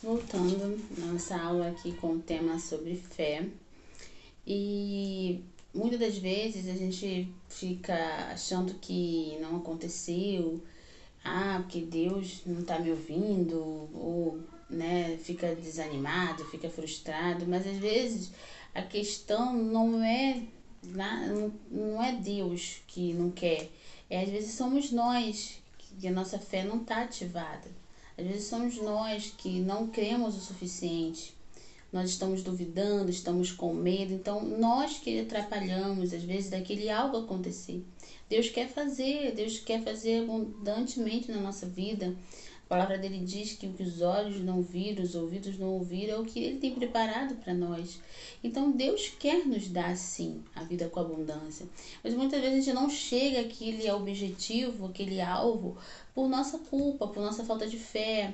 Voltando nossa aula aqui com o tema sobre fé. E muitas das vezes a gente fica achando que não aconteceu, porque Deus não está me ouvindo, ou né, fica desanimado, fica frustrado, mas às vezes a questão não é Deus que não quer, às vezes somos nós que a nossa fé não está ativada. Às vezes somos nós que não cremos o suficiente. Nós estamos duvidando, estamos com medo, então nós que atrapalhamos, às vezes, daquele algo acontecer. Deus quer fazer abundantemente na nossa vida. A palavra dele diz que o que os olhos não viram, os ouvidos não ouviram, é o que ele tem preparado para nós. Então Deus quer nos dar, sim, a vida com abundância. Mas muitas vezes a gente não chega àquele objetivo, aquele alvo, por nossa culpa, por nossa falta de fé,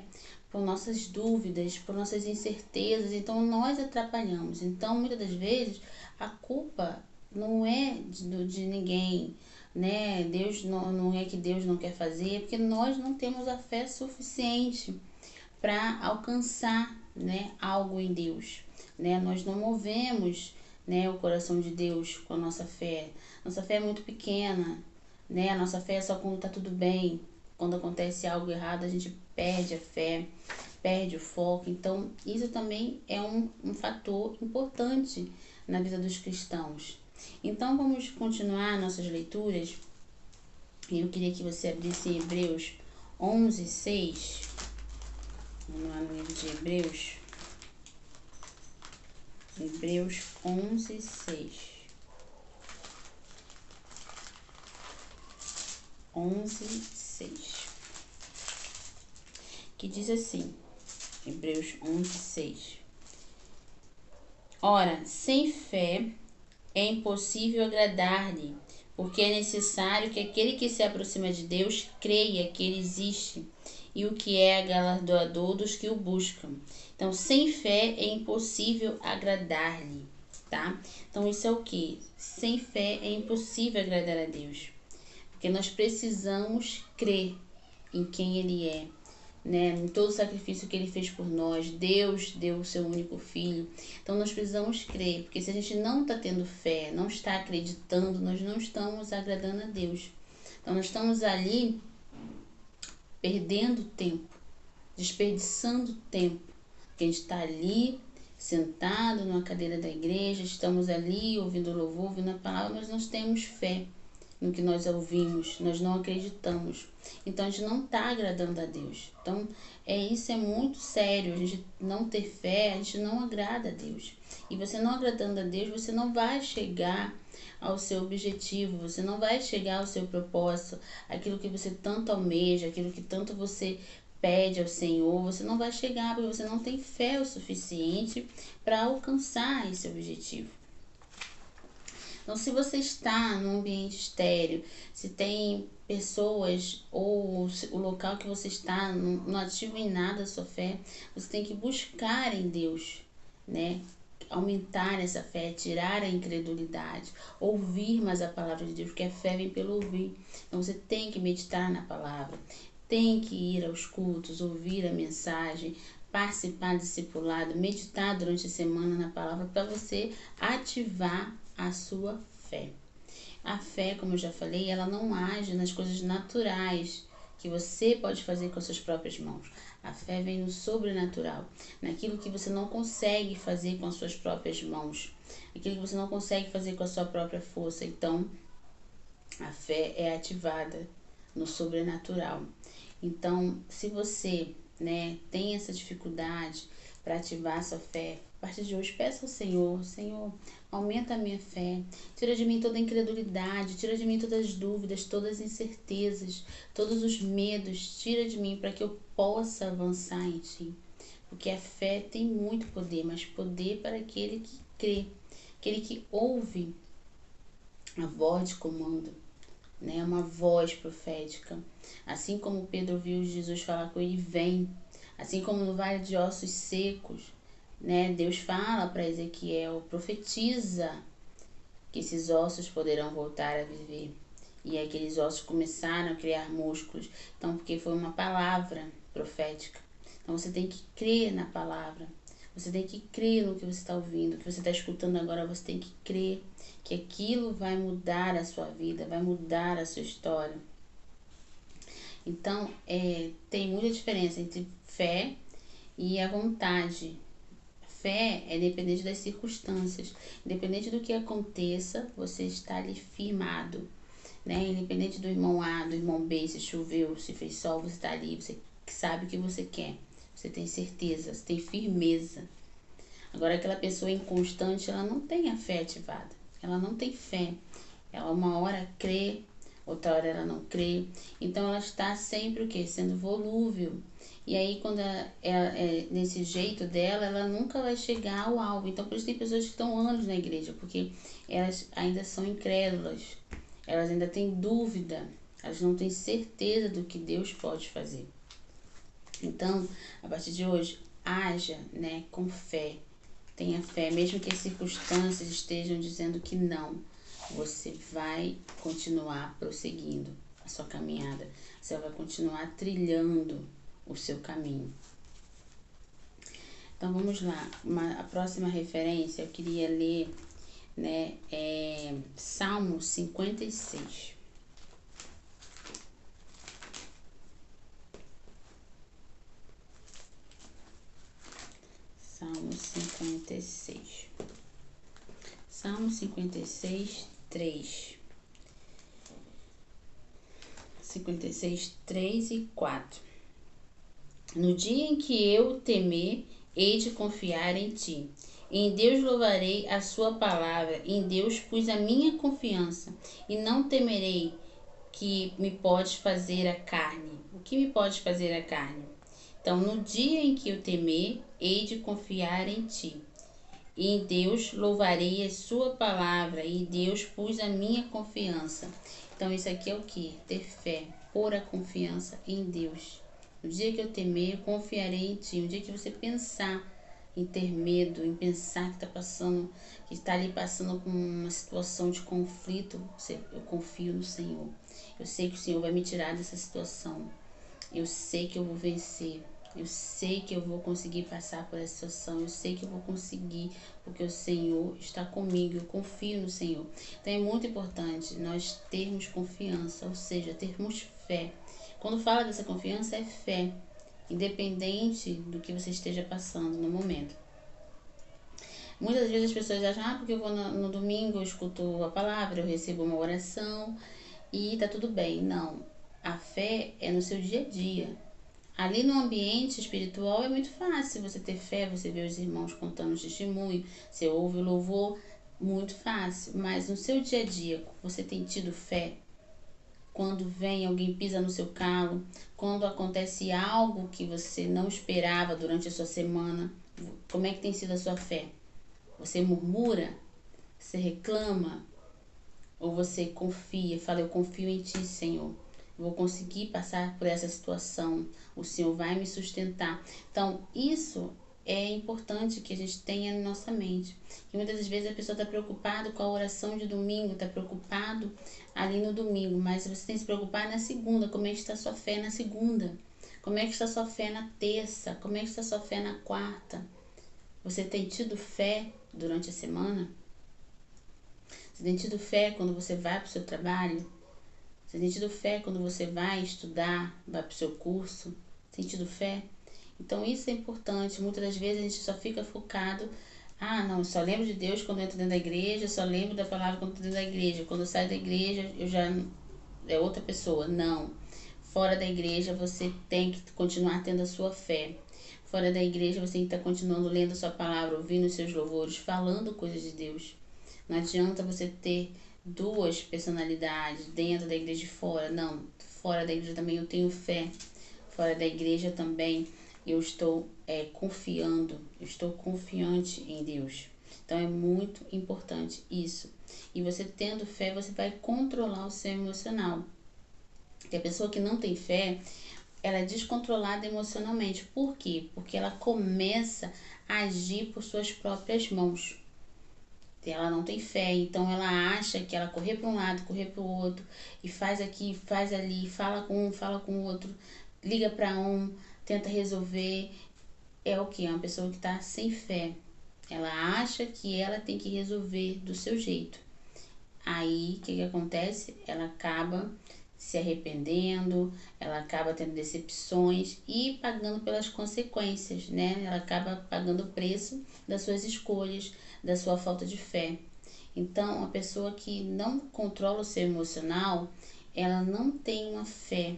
por nossas dúvidas, por nossas incertezas. Então nós atrapalhamos. Então muitas das vezes a culpa não é de ninguém, né? Deus não é que Deus não quer fazer, é porque nós não temos a fé suficiente para alcançar, né, algo em Deus, né? Nós não movemos, né, o coração de Deus com a nossa fé. Nossa fé é muito pequena, né? A nossa fé é só quando está tudo bem. Quando acontece algo errado, a gente perde a fé, perde o foco. Então, isso também é um fator importante na vida dos cristãos. Então, vamos continuar nossas leituras. Eu queria que você abrisse Hebreus 11:6. Vamos lá no livro de Hebreus. Hebreus 11:6. 11:6. Que diz assim, Hebreus 11:6. Ora, sem fé é impossível agradar-lhe, porque é necessário que aquele que se aproxima de Deus creia que ele existe e o que é galardoador dos que o buscam. Então, sem fé é impossível agradar-lhe, tá? Então, isso é o que? Sem fé é impossível agradar a Deus, porque nós precisamos crer em quem ele é, né? Em todo o sacrifício que ele fez por nós. Deus deu o seu único filho. Então nós precisamos crer, porque se a gente não está tendo fé, não está acreditando, nós não estamos agradando a Deus. Então nós estamos ali perdendo tempo, desperdiçando tempo, porque a gente está ali sentado numa cadeira da igreja, estamos ali ouvindo o louvor, ouvindo a palavra, mas nós temos fé no que nós ouvimos, nós não acreditamos. Então a gente não está agradando a Deus. Então isso é muito sério. A gente não ter fé, a gente não agrada a Deus. E você não agradando a Deus, você não vai chegar ao seu objetivo, você não vai chegar ao seu propósito, aquilo que você tanto almeja, aquilo que tanto você pede ao Senhor, você não vai chegar porque você não tem fé o suficiente para alcançar esse objetivo. Então, se você está num ambiente estéreo, se tem pessoas ou o local que você está não ativa em nada a sua fé, você tem que buscar em Deus, né? Aumentar essa fé, tirar a incredulidade, ouvir mais a palavra de Deus, porque a fé vem pelo ouvir. Então você tem que meditar na palavra, tem que ir aos cultos, ouvir a mensagem, participar do discipulado, meditar durante a semana na palavra para você ativar a sua fé. A fé, como eu já falei, ela não age nas coisas naturais que você pode fazer com as suas próprias mãos. A fé vem no sobrenatural, naquilo que você não consegue fazer com as suas próprias mãos, aquilo que você não consegue fazer com a sua própria força. Então, a fé é ativada no sobrenatural. Então, se você, né, tem essa dificuldade para ativar a sua fé, a partir de hoje peça ao Senhor: Senhor, aumenta a minha fé, tira de mim toda a incredulidade, tira de mim todas as dúvidas, todas as incertezas, todos os medos, tira de mim para que eu possa avançar em Ti. Porque a fé tem muito poder, mas poder para aquele que crê, aquele que ouve a voz de comando, né? Uma voz profética. Assim como Pedro viu Jesus falar com ele: vem. Assim como no vale de ossos secos, né? Deus fala para Ezequiel: profetiza que esses ossos poderão voltar a viver. E aqueles ossos começaram a criar músculos. Então, porque foi uma palavra profética. Então você tem que crer na palavra. Você tem que crer no que você está ouvindo, o que você está escutando agora. Você tem que crer que aquilo vai mudar a sua vida, vai mudar a sua história. Então, tem muita diferença entre fé e a vontade. Fé é dependente das circunstâncias. Independente do que aconteça, você está ali firmado, né? Independente do irmão A, do irmão B, se choveu, se fez sol, você está ali, você sabe o que você quer. Você tem certeza, você tem firmeza. Agora, aquela pessoa inconstante, ela não tem a fé ativada. Ela não tem fé. Ela uma hora crê, outra hora ela não crê. Então, ela está sempre o quê? Sendo volúvel. E aí, quando nesse jeito dela, ela nunca vai chegar ao alvo. Então, por isso tem pessoas que estão anos na igreja, porque elas ainda são incrédulas. Elas ainda têm dúvida. Elas não têm certeza do que Deus pode fazer. Então, a partir de hoje, haja, né, com fé. Tenha fé, mesmo que as circunstâncias estejam dizendo que não. Você vai continuar prosseguindo a sua caminhada. Você vai continuar trilhando o seu caminho. Então vamos lá. A próxima referência eu queria ler, né, Salmo 56. Salmo 56. Salmo 56, 3. 56, 3 e 4. No dia em que eu temer, hei de confiar em ti. Em Deus louvarei a sua palavra, em Deus pus a minha confiança, e não temerei que me pode fazer a carne. O que me pode fazer a carne? Então, no dia em que eu temer, hei de confiar em ti. E em Deus louvarei a sua palavra, e em Deus pus a minha confiança. Então, isso aqui é o que? Ter fé, pôr a confiança em Deus. No dia que eu temer, eu confiarei em ti. No dia que você pensar em ter medo, em pensar que está ali passando por uma situação de conflito, eu confio no Senhor. Eu sei que o Senhor vai me tirar dessa situação. Eu sei que eu vou vencer. Eu sei que eu vou conseguir passar por essa situação. Eu sei que eu vou conseguir, porque o Senhor está comigo. Eu confio no Senhor. Então é muito importante nós termos confiança, ou seja, termos fé. Quando fala dessa confiança, é fé, independente do que você esteja passando no momento. Muitas vezes as pessoas acham, porque eu vou no domingo, eu escuto a palavra, eu recebo uma oração e tá tudo bem. Não, a fé é no seu dia a dia. Ali no ambiente espiritual é muito fácil você ter fé, você vê os irmãos contando o testemunho, você ouve o louvor, muito fácil. Mas no seu dia a dia, você tem tido fé? Quando vem alguém pisa no seu calo, quando acontece algo que você não esperava durante a sua semana, como é que tem sido a sua fé? Você murmura? Você reclama? Ou você confia, fala, eu confio em ti, Senhor. Vou conseguir passar por essa situação. O Senhor vai me sustentar. Então, isso é importante que a gente tenha na nossa mente. E muitas das vezes a pessoa está preocupada com a oração de domingo, está preocupado ali no domingo, mas você tem que se preocupar na segunda. Como é que está a sua fé na segunda? Como é que está a sua fé na terça? Como é que está a sua fé na quarta? Você tem tido fé durante a semana? Você tem tido fé quando você vai para o seu trabalho? Você tem tido fé quando você vai estudar, vai para o seu curso? Tem tido fé? Então isso é importante. Muitas das vezes a gente só fica focado. Não, eu só lembro de Deus quando eu entro dentro da igreja, eu só lembro da palavra quando eu entro dentro da igreja. Quando eu saio da igreja, eu já é outra pessoa. Não. Fora da igreja você tem que continuar tendo a sua fé. Fora da igreja você tem que estar continuando lendo a sua palavra, ouvindo os seus louvores, falando coisas de Deus. Não adianta você ter duas personalidades, dentro da igreja e fora. Não, fora da igreja também eu tenho fé. Fora da igreja também eu estou confiando, eu estou confiante em Deus. Então é muito importante isso. E você tendo fé, você vai controlar o seu emocional. Porque a pessoa que não tem fé, ela é descontrolada emocionalmente. Por quê? Porque ela começa a agir por suas próprias mãos. Ela não tem fé, então ela acha que ela correr para um lado, correr para o outro, e faz aqui, faz ali, fala com um, fala com o outro, liga para um, tenta resolver. É o que? É uma pessoa que está sem fé. Ela acha que ela tem que resolver do seu jeito. Aí, o que acontece? Ela acaba se arrependendo, ela acaba tendo decepções e pagando pelas consequências, né? Ela acaba pagando o preço das suas escolhas, da sua falta de fé. Então, a pessoa que não controla o seu emocional, ela não tem uma fé,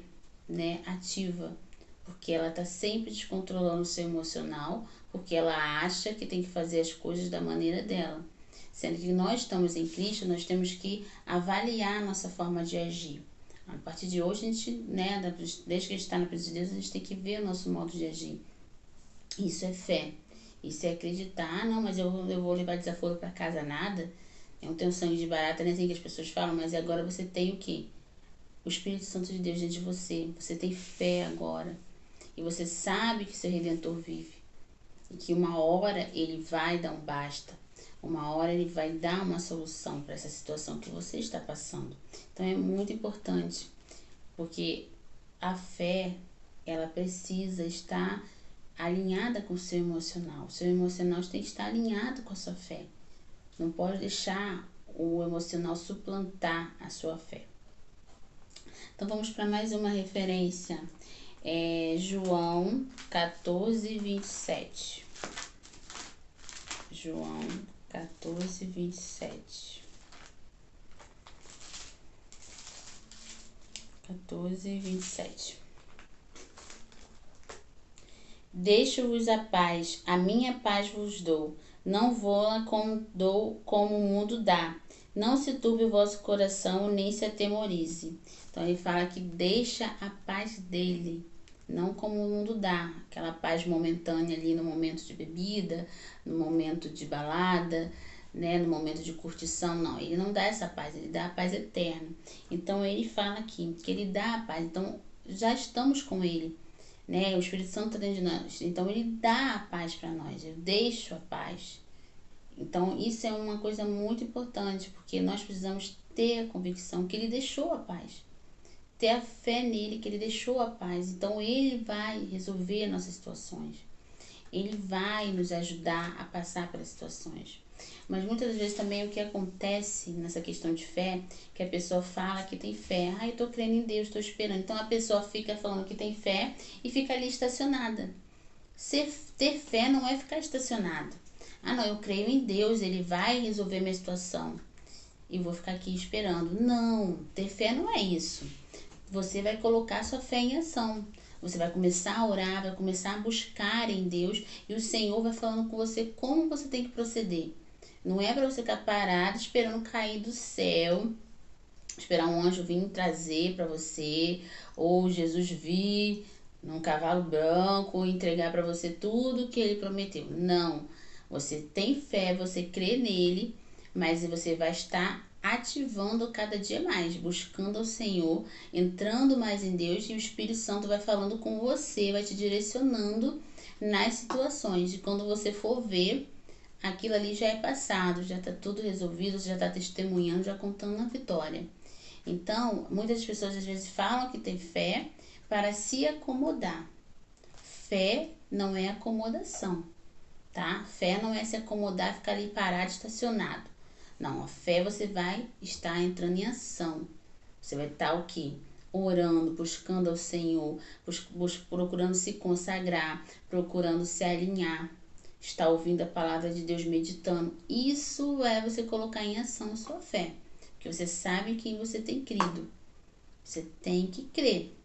né, ativa, porque ela está sempre descontrolando o seu emocional, porque ela acha que tem que fazer as coisas da maneira dela. Sendo que nós estamos em Cristo, nós temos que avaliar a nossa forma de agir. A partir de hoje, a gente, né, desde que a gente está na presença de Deus, a gente tem que ver o nosso modo de agir. Isso é fé. Isso é acreditar. Ah, não, mas eu vou levar desaforo para casa, nada. Eu não tenho sangue de barata, nem assim que as pessoas falam, mas agora você tem o quê? O Espírito Santo de Deus dentro de você. Você tem fé agora. E você sabe que seu Redentor vive. E que uma hora ele vai dar um basta. Uma hora ele vai dar uma solução para essa situação que você está passando. Então é muito importante, porque a fé, ela precisa estar alinhada com o seu emocional. O seu emocional tem que estar alinhado com a sua fé. Não pode deixar o emocional suplantar a sua fé. Então vamos para mais uma referência. João 14, 27. João 14, 27. 14, 27. Deixo-vos a paz, a minha paz vos dou. Não vou-la dou como o mundo dá. Não se turbe o vosso coração, nem se atemorize. Então ele fala que deixa a paz dele, não como o mundo dá. Aquela paz momentânea ali no momento de bebida, no momento de balada, né, no momento de curtição. Não, ele não dá essa paz, ele dá a paz eterna. Então ele fala aqui que ele dá a paz. Então já estamos com ele, né? O Espírito Santo está dentro de nós. Então ele dá a paz para nós. Eu deixo a paz. Então isso é uma coisa muito importante, porque nós precisamos ter a convicção que ele deixou a paz. Ter a fé nele, que ele deixou a paz. Então ele vai resolver nossas situações. Ele vai nos ajudar a passar pelas situações. Mas muitas vezes também o que acontece nessa questão de fé, que a pessoa fala que tem fé. Ah, eu tô crendo em Deus, tô esperando. Então a pessoa fica falando que tem fé e fica ali estacionada. Ter fé não é ficar estacionado. Ah, não, eu creio em Deus, ele vai resolver minha situação e vou ficar aqui esperando. Não, ter fé não é isso. Você vai colocar sua fé em ação. Você vai começar a orar, vai começar a buscar em Deus e o Senhor vai falando com você como você tem que proceder. Não é para você ficar parado esperando cair do céu, esperar um anjo vir trazer para você, ou Jesus vir num cavalo branco e entregar para você tudo que ele prometeu. Não. Você tem fé, você crê nele, mas você vai estar ativando cada dia mais, buscando ao Senhor, entrando mais em Deus, e o Espírito Santo vai falando com você, vai te direcionando nas situações. E quando você for ver, aquilo ali já é passado, já está tudo resolvido, já está testemunhando, já contando a vitória. Então, muitas pessoas às vezes falam que tem fé para se acomodar. Fé não é acomodação, tá? Fé não é se acomodar, ficar ali parado, estacionado. Não, a fé você vai estar entrando em ação. Você vai estar o quê? Orando, buscando ao Senhor, procurando se consagrar, procurando se alinhar. Está ouvindo a palavra de Deus, meditando. Isso é você colocar em ação a sua fé. Porque você sabe quem você tem crido. Você tem que crer.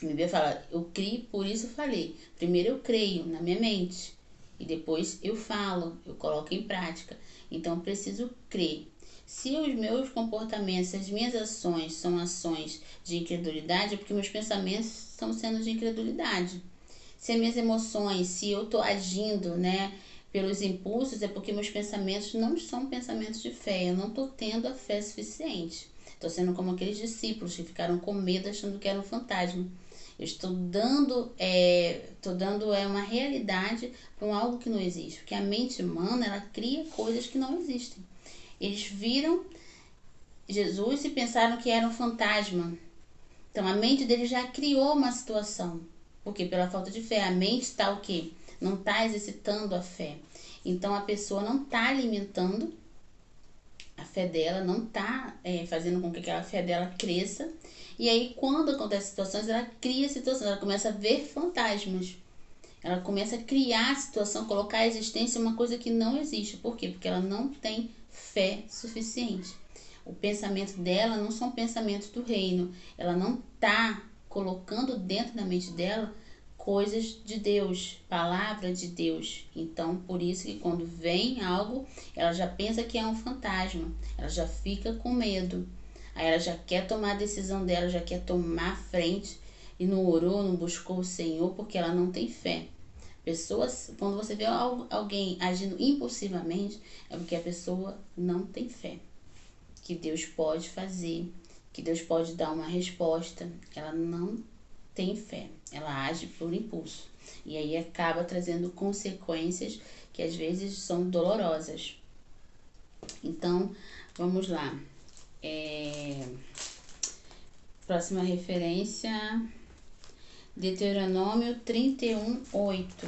A Bíblia fala, eu criei, por isso eu falei. Primeiro eu creio na minha mente. E depois eu falo, eu coloco em prática. Então eu preciso crer. Se os meus comportamentos, as minhas ações são ações de incredulidade, é porque meus pensamentos estão sendo de incredulidade. Se as minhas emoções, se eu estou agindo, né, pelos impulsos, é porque meus pensamentos não são pensamentos de fé. Eu não estou tendo a fé suficiente. Estou sendo como aqueles discípulos que ficaram com medo achando que era um fantasma. Eu estou dando uma realidade para algo que não existe. Porque a mente humana, ela cria coisas que não existem. Eles viram Jesus e pensaram que era um fantasma. Então a mente deles já criou uma situação. Porque pela falta de fé, a mente está o quê? Não está exercitando a fé. Então a pessoa não está alimentando a fé dela, não está fazendo com que aquela fé dela cresça. E aí, quando acontecem situações, ela cria situações, ela começa a ver fantasmas. Ela começa a criar a situação, colocar a existência uma coisa que não existe. Por quê? Porque ela não tem fé suficiente. O pensamento dela não são pensamentos do reino. Ela não está colocando dentro da mente dela coisas de Deus, palavra de Deus. Então, por isso que quando vem algo, ela já pensa que é um fantasma. Ela já fica com medo. Aí ela já quer tomar a decisão dela, já quer tomar a frente e não orou, não buscou o Senhor porque ela não tem fé. Pessoas, quando você vê alguém agindo impulsivamente, é porque a pessoa não tem fé. Que Deus pode fazer, que Deus pode dar uma resposta. Ela não tem fé, ela age por impulso. E aí acaba trazendo consequências que às vezes são dolorosas. Então, vamos lá. Próxima referência, Deuteronômio 31:8.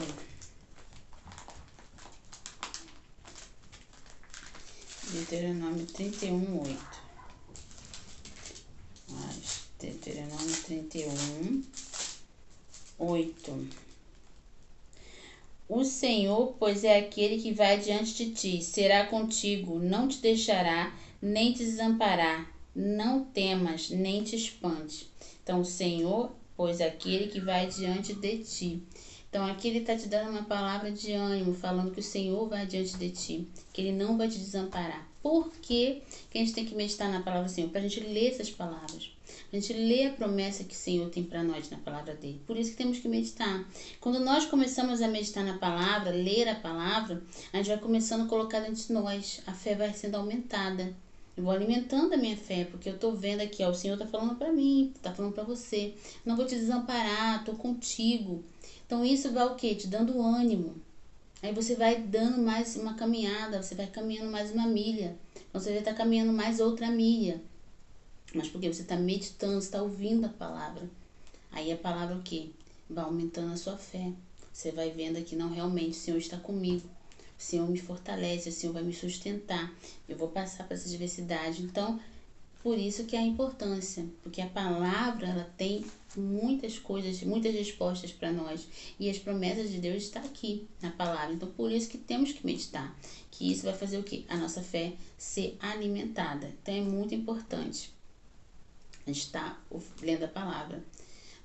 Deuteronômio 31:8. Deuteronômio 31:8. O Senhor, pois é aquele que vai diante de ti, será contigo, não te deixará, nem te desamparar. Não temas, nem te espante. Então, o Senhor, pois é aquele que vai diante de ti. Então, aqui ele está te dando uma palavra de ânimo, falando que o Senhor vai diante de ti, que ele não vai te desamparar. Por que a gente tem que meditar na palavra do Senhor? Para a gente ler essas palavras. A gente lê a promessa que o Senhor tem para nós na palavra dele. Por isso que temos que meditar. Quando nós começamos a meditar na palavra, ler a palavra, a gente vai começando a colocar dentro de nós. A fé vai sendo aumentada. Eu vou alimentando a minha fé, porque eu tô vendo aqui, ó, o Senhor tá falando para mim, tá falando para você. Não vou te desamparar, tô contigo. Então isso vai o quê? Te dando ânimo. Aí você vai dando mais uma caminhada, você vai caminhando mais uma milha. Então você vai estar caminhando mais outra milha. Mas porque você está meditando, está ouvindo a palavra. Aí a palavra o quê? Vai aumentando a sua fé. Você vai vendo que não, realmente o Senhor está comigo. O Senhor me fortalece, o Senhor vai me sustentar. Eu vou passar por essa diversidade. Então, por isso que é a importância. Porque a palavra, ela tem muitas coisas, muitas respostas para nós. E as promessas de Deus estão aqui na palavra. Então, por isso que temos que meditar. Que isso vai fazer o quê? A nossa fé ser alimentada. Então, é muito importante a gente está lendo a palavra.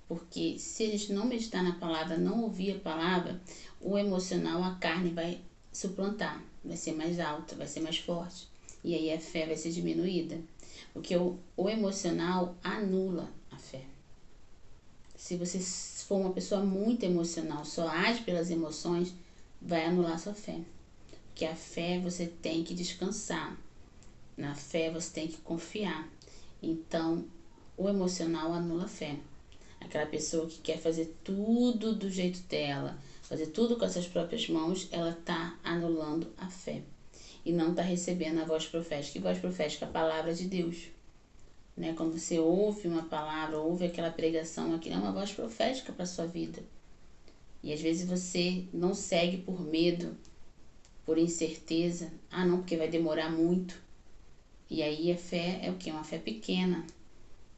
Porque se a gente não meditar na palavra, não ouvir a palavra, o emocional, a carne vai suplantar, vai ser mais alta, vai ser mais forte. E aí a fé vai ser diminuída. Porque o emocional anula a fé. Se você for uma pessoa muito emocional, só age pelas emoções, vai anular sua fé. Porque a fé você tem que descansar. Na fé você tem que confiar. Então, o emocional anula a fé. Aquela pessoa que quer fazer tudo do jeito dela, fazer tudo com as suas próprias mãos, ela está anulando a fé. E não está recebendo a voz profética. E voz profética é a palavra de Deus. Né? Quando você ouve uma palavra, ouve aquela pregação, aquilo é uma voz profética para a sua vida. E às vezes você não segue por medo, por incerteza. Ah, não, porque vai demorar muito. E aí a fé é o quê? Uma fé pequena.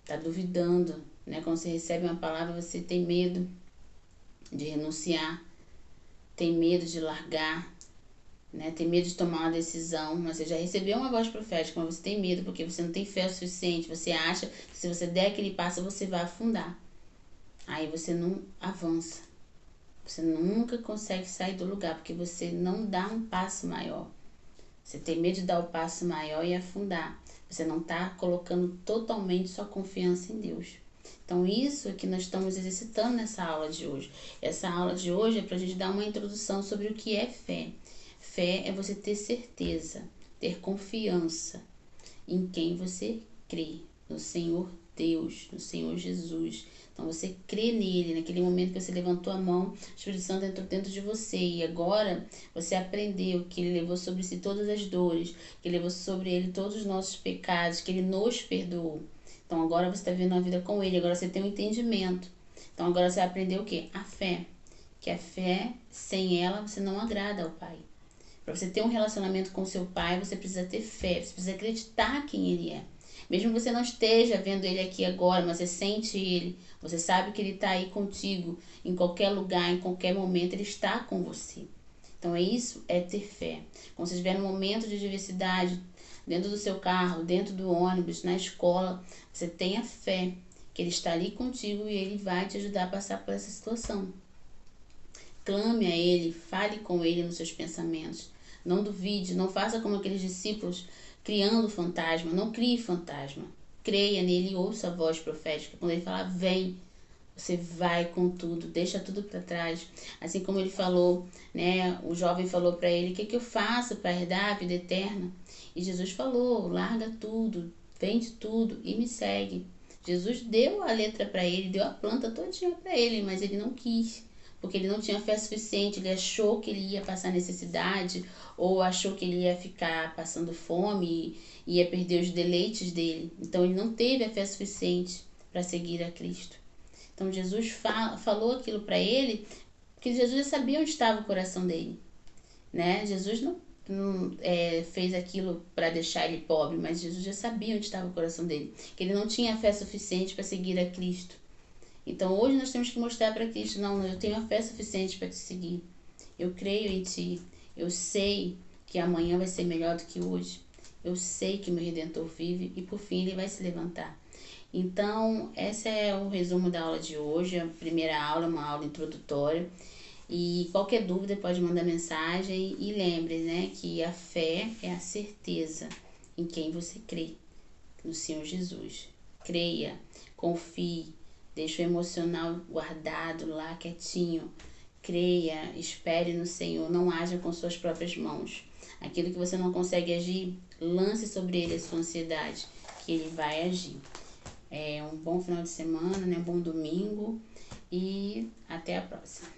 Tá duvidando, né? Quando você recebe uma palavra, você tem medo de renunciar, tem medo de largar, né? Tem medo de tomar uma decisão, mas você já recebeu uma voz profética, mas você tem medo porque você não tem fé o suficiente, você acha que se você der aquele passo, você vai afundar. Aí você não avança, você nunca consegue sair do lugar, porque você não dá um passo maior. Você tem medo de dar o passo maior e afundar. Você não está colocando totalmente sua confiança em Deus. Então, isso é que nós estamos exercitando nessa aula de hoje. Essa aula de hoje é para a gente dar uma introdução sobre o que é fé. Fé é você ter certeza, ter confiança em quem você crê, no Senhor Deus, no Senhor Jesus. Então você crê nele, naquele momento que você levantou a mão, o Espírito Santo entrou dentro de você e agora você aprendeu que ele levou sobre si todas as dores, que ele levou sobre ele todos os nossos pecados, que ele nos perdoou. Então agora você está vivendo uma vida com ele, agora você tem um entendimento. Então agora você vai aprender o quê? A fé. Que a fé, sem ela, você não agrada ao Pai. Para você ter um relacionamento com seu Pai, você precisa ter fé, você precisa acreditar quem Ele é. Mesmo que você não esteja vendo Ele aqui agora, mas você sente Ele, você sabe que Ele está aí contigo, em qualquer lugar, em qualquer momento, Ele está com você. Então isso é ter fé. Quando você estiver num momento de adversidade, dentro do seu carro, dentro do ônibus, na escola, você tenha fé que Ele está ali contigo e Ele vai te ajudar a passar por essa situação. Clame a Ele, fale com Ele nos seus pensamentos. Não duvide, não faça como aqueles discípulos criando fantasma. Não crie fantasma. Creia nele e ouça a voz profética. Quando Ele falar, vem, você vai com tudo, deixa tudo para trás. Assim como Ele falou, né? O jovem falou para Ele, o que eu faço para herdar a vida eterna? E Jesus falou, larga tudo, vende tudo e me segue. Jesus deu a letra para ele, deu a planta todinha para ele, mas ele não quis, porque ele não tinha fé suficiente. Ele achou que ele ia passar necessidade, ou achou que ele ia ficar passando fome e ia perder os deleites dele. Então ele não teve a fé suficiente para seguir a Cristo. Então Jesus falou aquilo para ele, porque Jesus já sabia onde estava o coração dele, né? Jesus não fez aquilo para deixar ele pobre, mas Jesus já sabia onde estava o coração dele, que ele não tinha fé suficiente para seguir a Cristo. Então hoje nós temos que mostrar para Cristo, não, eu tenho a fé suficiente para te seguir. Eu creio em ti. Eu sei que amanhã vai ser melhor do que hoje. Eu sei que meu Redentor vive e por fim ele vai se levantar. Então, esse é o resumo da aula de hoje. A primeira aula é uma aula introdutória. E qualquer dúvida pode mandar mensagem. E lembre, né, que a fé é a certeza em quem você crê, no Senhor Jesus. Creia, confie. Deixa o emocional guardado lá, quietinho. Creia, espere no Senhor, não haja com suas próprias mãos. Aquilo que você não consegue agir, lance sobre ele a sua ansiedade, que ele vai agir. Um bom final de semana, né? Um bom domingo e até a próxima.